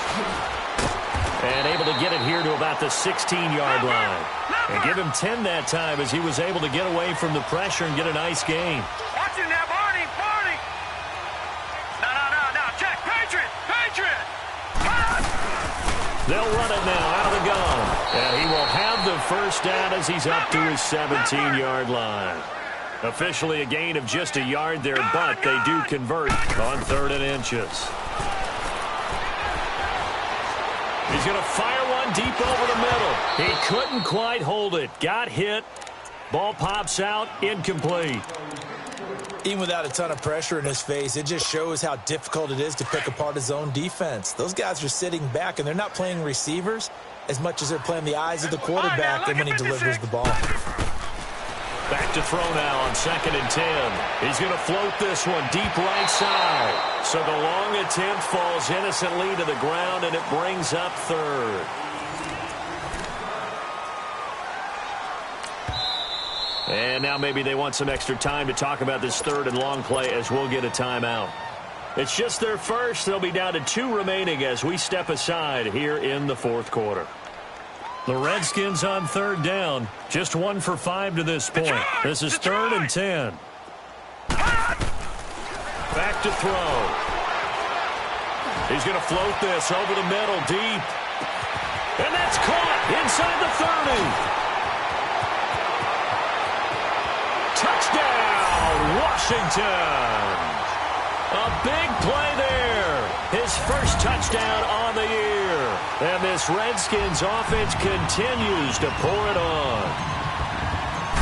And able to get it here to about the 16-yard line. And give him 10 that time as he was able to get away from the pressure and get a nice gain. Watch it now, Barney! Barney! No. Check! Patriot! Patriot! They'll run it now out of the gun. And he will have the first down as he's up to his 17-yard line. Officially a gain of just a yard there, but they do convert on 3rd and inches. He's going to fire one deep over the middle. He couldn't quite hold it. Got hit. Ball pops out. Incomplete. Even without a ton of pressure in his face, it just shows how difficult it is to pick apart his own defense. Those guys are sitting back, and they're not playing receivers as much as they're playing the eyes of the quarterback and when he delivers the ball. Back to throw now on 2nd and 10. He's going to float this one deep right side. So the long attempt falls innocently to the ground, and it brings up 3rd. And now maybe they want some extra time to talk about this 3rd and long play as we'll get a timeout. It's just their first. They'll be down to 2 remaining as we step aside here in the 4th quarter. The Redskins on 3rd down. Just 1 for 5 to this point. This is 3rd and 10. Back to throw. He's going to float this over the middle deep. And that's caught inside the 30. Touchdown, Washington. A big play there. His first touchdown on the year. And this Redskins offense continues to pour it on.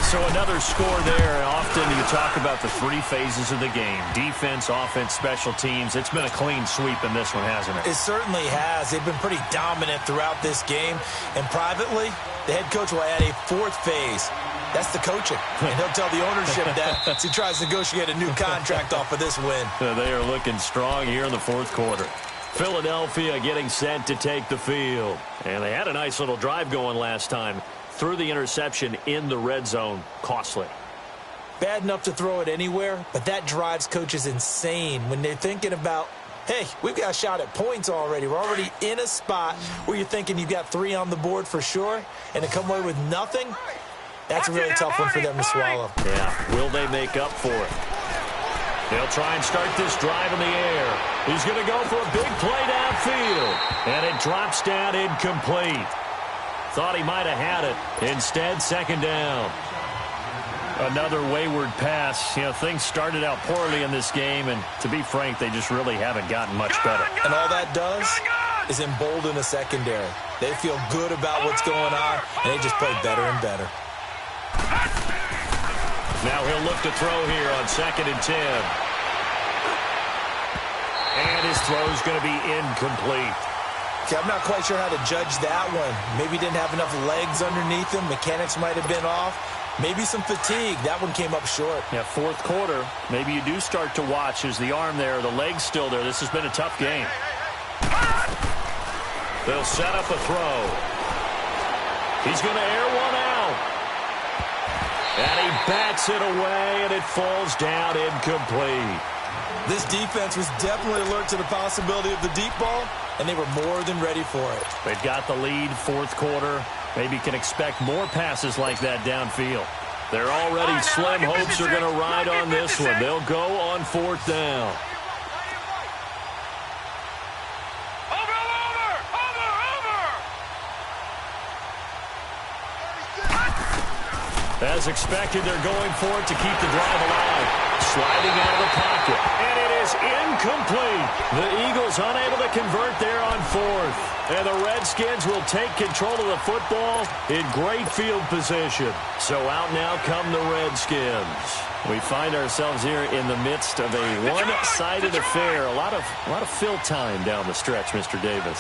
So another score there. Often you talk about the 3 phases of the game. Defense, offense, special teams. It's been a clean sweep in this one, hasn't it? It certainly has. They've been pretty dominant throughout this game. And privately, the head coach will add a 4th phase. That's the coaching. And he'll tell the ownership that as he tries to negotiate a new contract off of this win. They are looking strong here in the 4th quarter. Philadelphia getting set to take the field. And they had a nice little drive going last time. Threw the interception in the red zone. Costly. Bad enough to throw it anywhere, but that drives coaches insane when they're thinking about, hey, we've got a shot at points already. We're already in a spot where you're thinking you've got 3 on the board for sure, and to come away with nothing, that's a really tough one for them to swallow. Yeah, will they make up for it? They'll try and start this drive in the air. He's going to go for a big play downfield, and it drops down incomplete. Thought he might have had it. Instead, 2nd down. Another wayward pass. You know, things started out poorly in this game, and to be frank, they just really haven't gotten much better. And all that does is embolden the secondary. They feel good about what's going on, and they just play better and better. Now he'll look to throw here on 2nd and 10. And his throw's going to be incomplete. Okay, I'm not quite sure how to judge that one. Maybe he didn't have enough legs underneath him. Mechanics might have been off. Maybe some fatigue. That one came up short. Yeah, 4th quarter. Maybe you do start to watch as the arm there, the leg's still there. This has been a tough game. They'll set up a throw. He's going to air one out. And he bats it away, and it falls down incomplete. This defense was definitely alert to the possibility of the deep ball, and they were more than ready for it. They've got the lead, 4th quarter. Maybe can expect more passes like that downfield. They're already slim hopes are going to ride on this one. They'll go on 4th down. As expected, they're going for it to keep the drive alive. Sliding out of the pocket. And it is incomplete. The Eagles unable to convert there on 4th. And the Redskins will take control of the football in great field position. So out now come the Redskins. We find ourselves here in the midst of a one-sided affair. A lot of fill time down the stretch, Mr. Davis.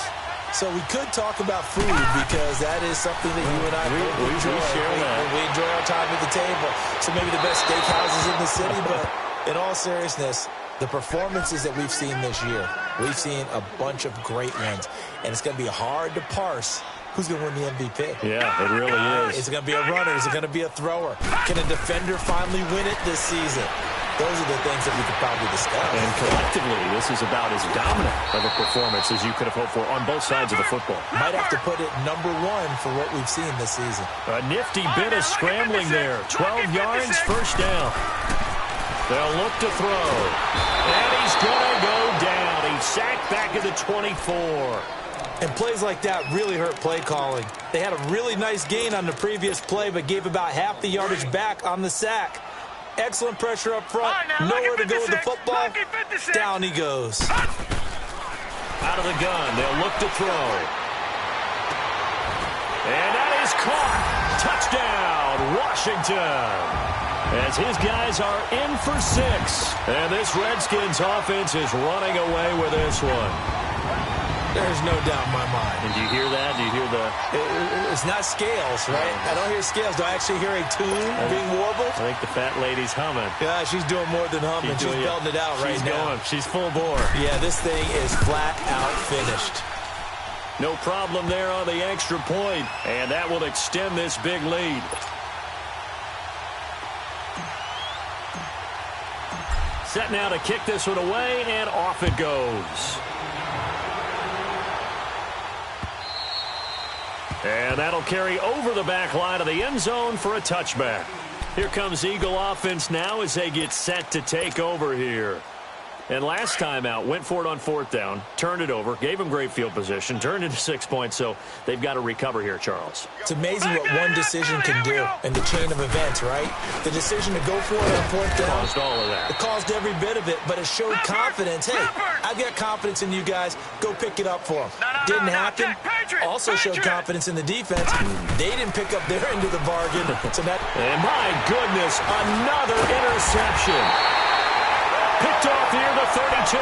So we could talk about food because that is something that you and I both enjoy. We enjoy our time at the table. So maybe the best steakhouses in the city, but in all seriousness, the performances that we've seen this year, we've seen a bunch of great ones, and it's going to be hard to parse who's going to win the MVP. Yeah, it really is. Is it going to be a runner? Is it going to be a thrower? Can a defender finally win it this season? Those are the things that we could probably discuss. And collectively, this is about as dominant of a performance as you could have hoped for on both sides of the football. Might have to put it #1 for what we've seen this season. A nifty bit of scrambling there. 12 yards, 1st down. They'll look to throw. And he's going to go down. He's sacked back at the 24. And plays like that really hurt play calling. They had a really nice gain on the previous play, but gave about half the yardage back on the sack. Excellent pressure up front. Nowhere to go with the football. Down he goes. Out of the gun. They'll look to throw. And that is caught. Touchdown, Washington. As his guys are in for 6. And this Redskins offense is running away with this one. There's no doubt in my mind. And do you hear that? Do you hear the... It's not scales, right? I don't hear scales. Do I actually hear a tune being warbled? I think the fat lady's humming. Yeah, she's doing more than humming. She's belting it out right now. She's full bore. Yeah, this thing is flat out finished. No problem there on the extra point. And that will extend this big lead. Set now to kick this one away, and off it goes. And that'll carry over the back line of the end zone for a touchback. Here comes Eagle offense now as they get set to take over here. And last time out, went for it on 4th down, turned it over, gave them great field position, turned into 6 points, so they've got to recover here, Charles. It's amazing what one decision can do in the chain of events, right? The decision to go for it on 4th down. Caused all of that. It caused every bit of it, but it showed confidence. Hey, I've got confidence in you guys. Go pick it up for them. Didn't happen. Also showed confidence in the defense. They didn't pick up their end of the bargain. And my goodness, another interception. Picked off near the 32.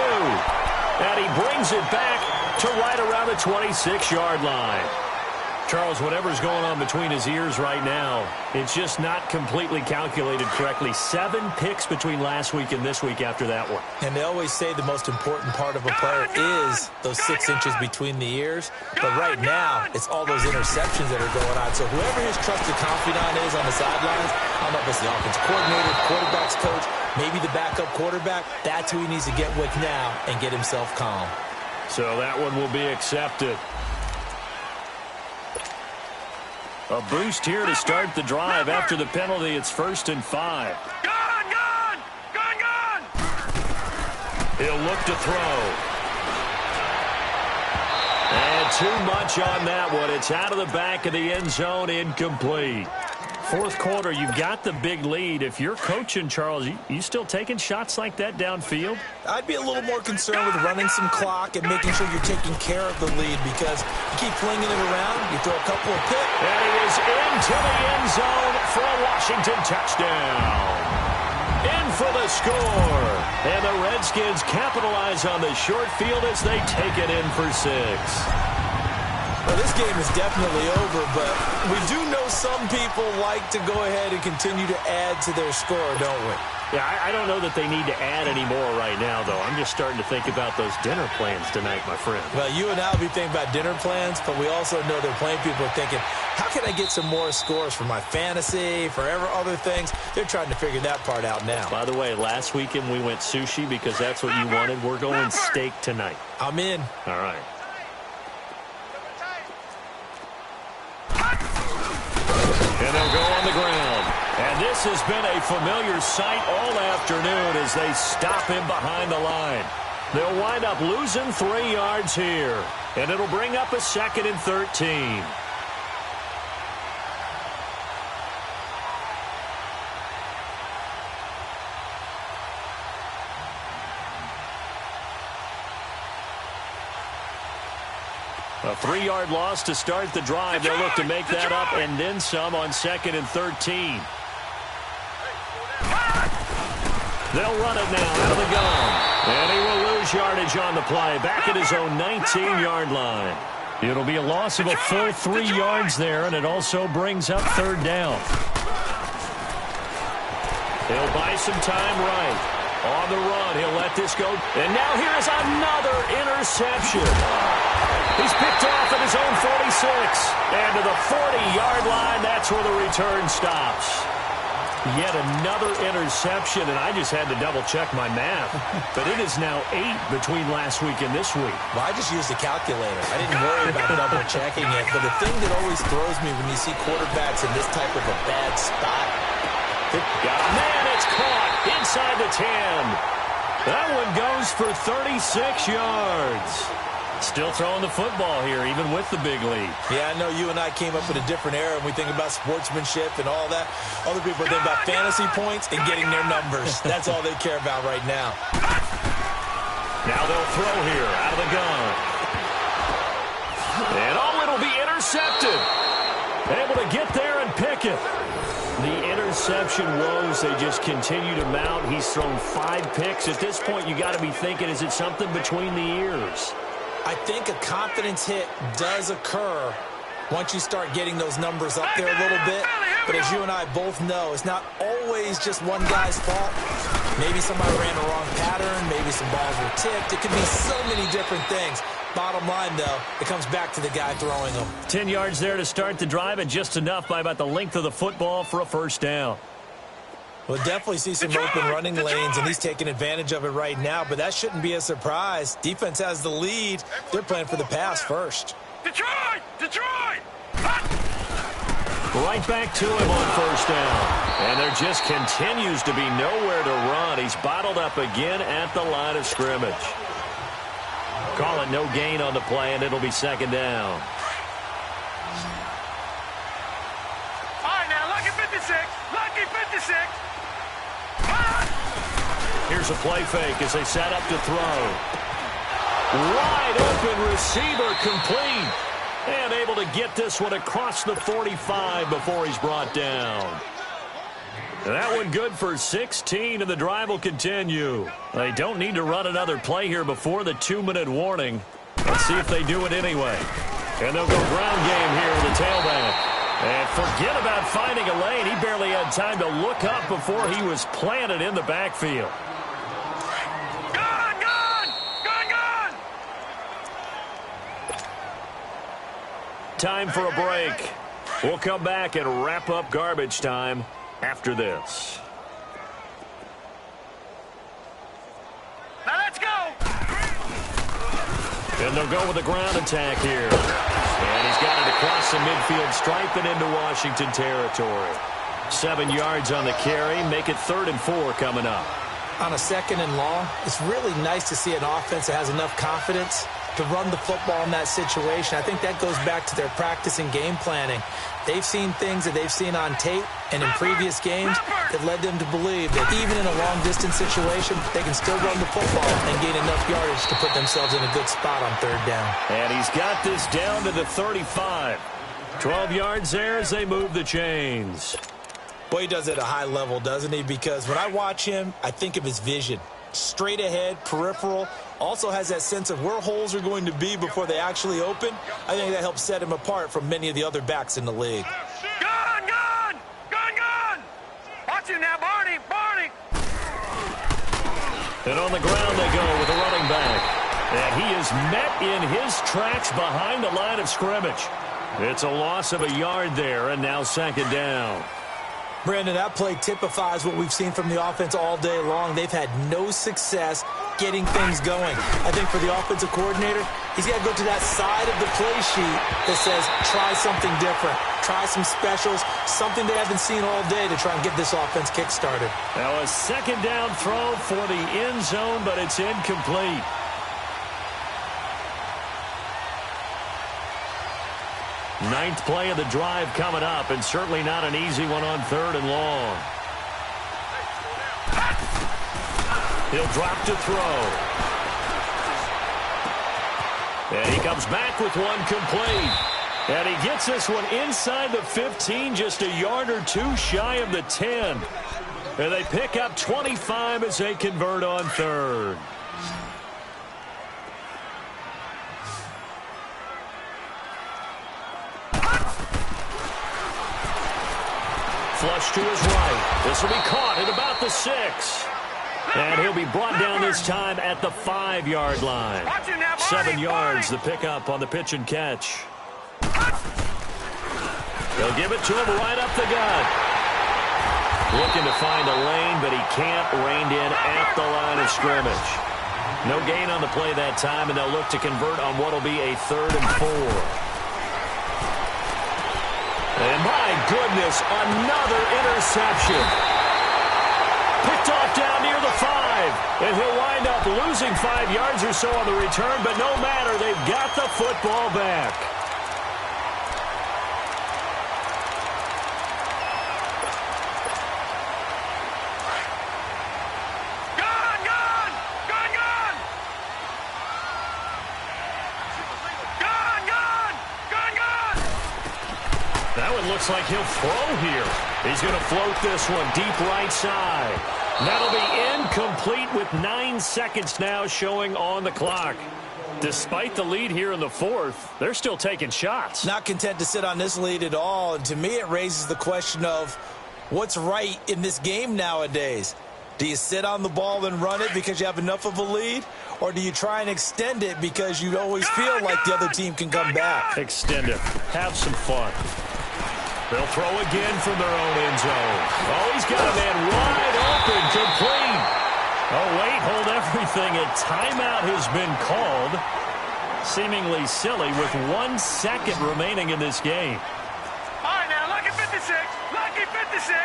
And he brings it back to right around the 26-yard line. Charles, whatever's going on between his ears right now, it's just not completely calculated correctly. 7 picks between last week and this week after that one. And they always say the most important part of a player is those 6 inches between the ears. But right now, it's all those interceptions that are going on. So whoever his trusted confidant is on the sidelines, I don't know if it's the offensive coordinator, quarterback's coach, maybe the backup quarterback, that's who he needs to get with now and get himself calm. So that one will be accepted. A boost here to start the drive. After the penalty, it's 1st and 5. Gone! He'll look to throw. And too much on that one. It's out of the back of the end zone, incomplete. Fourth quarter, you've got the big lead. If you're coaching, Charles, you still taking shots like that downfield? I'd be a little more concerned with running some clock and making sure you're taking care of the lead, because you keep flinging it around, you throw a couple of picks. And he is into the end zone for a Washington touchdown. In for the score. And the Redskins capitalize on the short field as they take it in for 6. Well, this game is definitely over, but we do know some people like to go ahead and continue to add to their score, don't we? Yeah, I don't know that they need to add any more right now, though. I'm just starting to think about those dinner plans tonight, my friend. Well, you and I will be thinking about dinner plans, but we also know that plenty of people are thinking, how can I get some more scores for my fantasy, for other things? They're trying to figure that part out now. By the way, last weekend we went sushi because that's what you wanted. We're going steak tonight. I'm in. All right. And they'll go on the ground. And this has been a familiar sight all afternoon as they stop him behind the line. They'll wind up losing 3 yards here. And it'll bring up a 2nd and 13. A 3-yard loss to start the drive. They'll look to make that up and then some on 2nd and 13. They'll run it now out of the gun. And he will lose yardage on the play. Back at his own 19-yard line. It'll be a loss of a full 3 yards there, and it also brings up 3rd down. He'll buy some time right. On the run, he'll let this go. And now here's another interception. He's picked off at his own 46. And to the 40-yard line, that's where the return stops. Yet another interception, and I just had to double-check my math. But it is now 8 between last week and this week. Well, I just used a calculator. I didn't worry about double-checking it. But the thing that always throws me when you see quarterbacks in this type of a bad spot. Man, it's caught inside the 10. That one goes for 36 yards. Still throwing the football here, even with the big lead. Yeah, I know you and I came up in a different era, and we think about sportsmanship and all that. Other people are thinking about fantasy points and getting their numbers. That's all they care about right now. Now they'll throw here out of the gun. And it'll be intercepted. Able to get there and pick it. The interception woes, they just continue to mount. He's thrown 5 picks. At this point, you got to be thinking, is it something between the ears? I think a confidence hit does occur once you start getting those numbers up there a little bit. But as you and I both know, it's not always just one guy's fault. Maybe somebody ran the wrong pattern. Maybe some balls were tipped. It could be so many different things. Bottom line, though, it comes back to the guy throwing them. 10 yards there to start the drive, and just enough by about the length of the football for a 1st down. We'll definitely see some open running lanes, and he's taking advantage of it right now, but that shouldn't be a surprise. Defense has the lead. They're playing for the pass first. Detroit! Detroit! Right back to him on 1st down. And there just continues to be nowhere to run. He's bottled up again at the line of scrimmage. Call it no gain on the play, and it'll be 2nd down. All right, now, lucky 56. Lucky 56. Here's a play fake as they set up to throw. Wide open receiver complete. And able to get this one across the 45 before he's brought down. That one good for 16, and the drive will continue. They don't need to run another play here before the 2-minute warning. Let's see if they do it anyway. And they'll go ground game here with the tailback. And forget about finding a lane. He barely had time to look up before he was planted in the backfield. Gone! Gone! Gone! Gone! Time for a break. We'll come back and wrap up garbage time after this. Now let's go! And they'll go with a ground attack here. And he's got it across the midfield stripe and into Washington territory. 7 yards on the carry. Make it 3rd and 4 coming up. On a 2nd and long, it's really nice to see an offense that has enough confidence to run the football in that situation. I think that goes back to their practice and game planning. They've seen things that they've seen on tape and in previous games that led them to believe that even in a long-distance situation, they can still run the football and gain enough yardage to put themselves in a good spot on third down. And he's got this down to the 35. 12 yards there as they move the chains. Boy, he does it at a high level, doesn't he? Because when I watch him, I think of his vision. Straight ahead, peripheral, also has that sense of where holes are going to be before they actually open. I think that helps set him apart from many of the other backs in the league. Gun! Gun! Gun! Gun! Watch him now, Barney! Barney! And on the ground they go with a running back. And he is met in his tracks behind the line of scrimmage. It's a loss of a yard there, and now second down. Brandon, that play typifies what we've seen from the offense all day long. They've had no success getting things going. I think for the offensive coordinator, he's got to go to that side of the play sheet that says, try something different. Try some specials, something they haven't seen all day to try and get this offense kick-started. Now a second down throw for the end zone, but it's incomplete. Ninth play of the drive coming up, and certainly not an easy one on third and long. He'll drop to throw. And he comes back with one complete. And he gets this one inside the 15, just a yard or two shy of the 10. And they pick up 25 as they convert on third. Flush to his right. This will be caught at about the 6. And he'll be brought down this time at the 5-yard line. 7 yards, the pickup on the pitch and catch. They'll give it to him right up the gut. Looking to find a lane, but he can't. Reined in at the line of scrimmage. No gain on the play that time, and they'll look to convert on what will be a 3rd and 4. And my goodness, another interception. Picked off down near the 5. And he'll wind up losing 5 yards or so on the return, but no matter, they've got the football back. Gun! Gun! Gun! Gun! Gun! Gun! Gun! Gun! That one looks like he'll throw here. He's going to float this one deep right side. That'll be incomplete with 9 seconds now showing on the clock. Despite the lead here in the 4th, they're still taking shots. Not content to sit on this lead at all. And to me, it raises the question of what's right in this game nowadays. Do you sit on the ball and run it because you have enough of a lead? Or do you try and extend it because you always feel like the other team can come back? Extend it. Have some fun. They'll throw again from their own end zone. Oh, he's got a man wide open, complete. Oh, wait, hold everything. A timeout has been called. Seemingly silly with 1 second remaining in this game. All right, now, lucky 56. Lucky 56.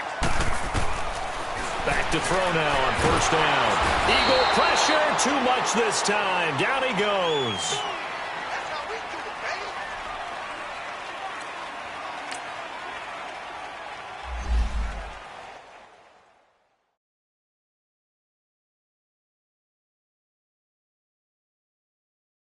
Back to throw now on 1st down. Eagle pressure, too much this time. Down he goes.